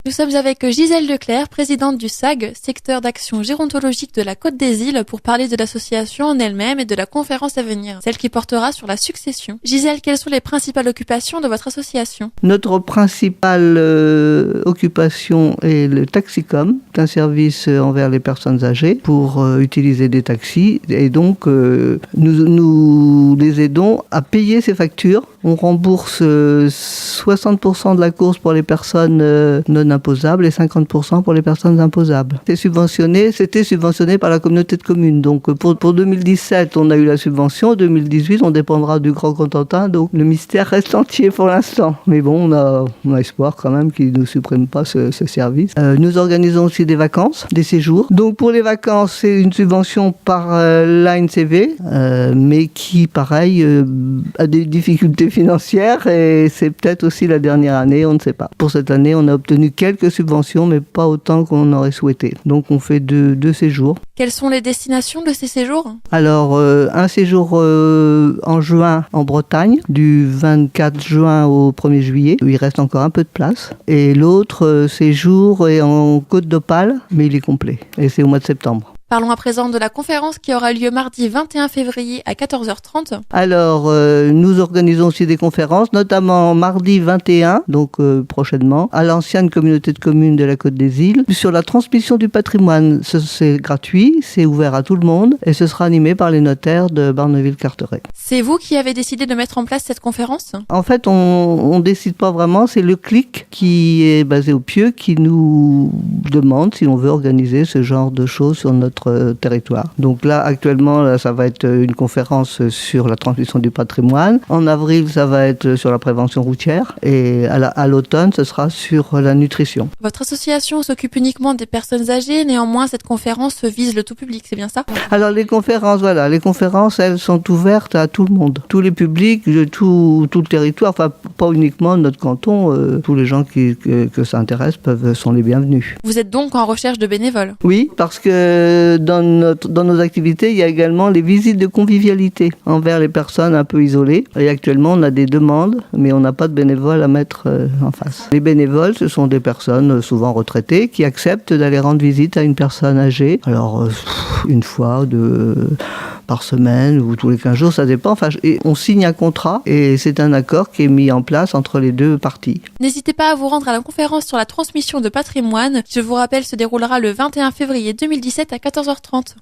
Nous sommes avec Gisèle Leclerc, présidente du SAG, secteur d'action gérontologique de la Côte des Îles, pour parler de l'association en elle-même et de la conférence à venir, celle qui portera sur la succession. Gisèle, quelles sont les principales occupations de votre association? Notre principale occupation est le taxicom, un service envers les personnes âgées pour utiliser des taxis. Et donc, nous les aidons à payer ces factures. On rembourse 60% de la course pour les personnes non imposables et 50% pour les personnes imposables. C'était subventionné par la communauté de communes. Donc pour 2017, on a eu la subvention. 2018, on dépendra du Grand Cotentin. Donc le mystère reste entier pour l'instant. Mais bon, on a espoir quand même qu'ils ne nous suppriment pas ce service. Nous organisons aussi des vacances, des séjours. Donc pour les vacances, c'est une subvention par l'ANCV, mais qui, pareil, a des difficultés financières et c'est peut-être aussi la dernière année, on ne sait pas. Pour cette année, on a obtenu quelques subventions, mais pas autant qu'on aurait souhaité. Donc on fait deux séjours. Quelles sont les destinations de ces séjours? Alors, un séjour en juin en Bretagne, du 24 juin au 1er juillet. Il reste encore un peu de place. Et l'autre séjour est en Côte d'Opale, mais il est complet. Et c'est au mois de septembre. Parlons à présent de la conférence qui aura lieu mardi 21 février à 14h30. Alors, nous organisons aussi des conférences, notamment mardi 21, donc prochainement, à l'ancienne communauté de communes de la Côte des Îles, sur la transmission du patrimoine. C'est gratuit, c'est ouvert à tout le monde et ce sera animé par les notaires de Barneville-Carteret. C'est vous qui avez décidé de mettre en place cette conférence? En fait, on décide pas vraiment, c'est le CLIC qui est basé au Pieux qui nous demande si on veut organiser ce genre de choses sur notre territoire. Donc là, actuellement, ça va être une conférence sur la transmission du patrimoine. En avril, ça va être sur la prévention routière. Et à l'automne, ce sera sur la nutrition. Votre association s'occupe uniquement des personnes âgées. Néanmoins, cette conférence vise le tout public, c'est bien ça? Alors, les conférences, elles sont ouvertes à tout le monde. Tous les publics, tout le territoire, enfin, pas uniquement notre canton. Tous les gens que ça intéresse sont les bienvenus. Vous êtes donc en recherche de bénévoles? Oui, parce que dans nos activités, il y a également les visites de convivialité envers les personnes un peu isolées. Et actuellement, on a des demandes, mais on n'a pas de bénévoles à mettre en face. Les bénévoles, ce sont des personnes souvent retraitées qui acceptent d'aller rendre visite à une personne âgée. Alors, une fois, par semaine ou tous les 15 jours, ça dépend. Enfin, et on signe un contrat et c'est un accord qui est mis en place entre les deux parties. N'hésitez pas à vous rendre à la conférence sur la transmission de patrimoine. Je vous rappelle, se déroulera le 21 février 2017 à 14h30.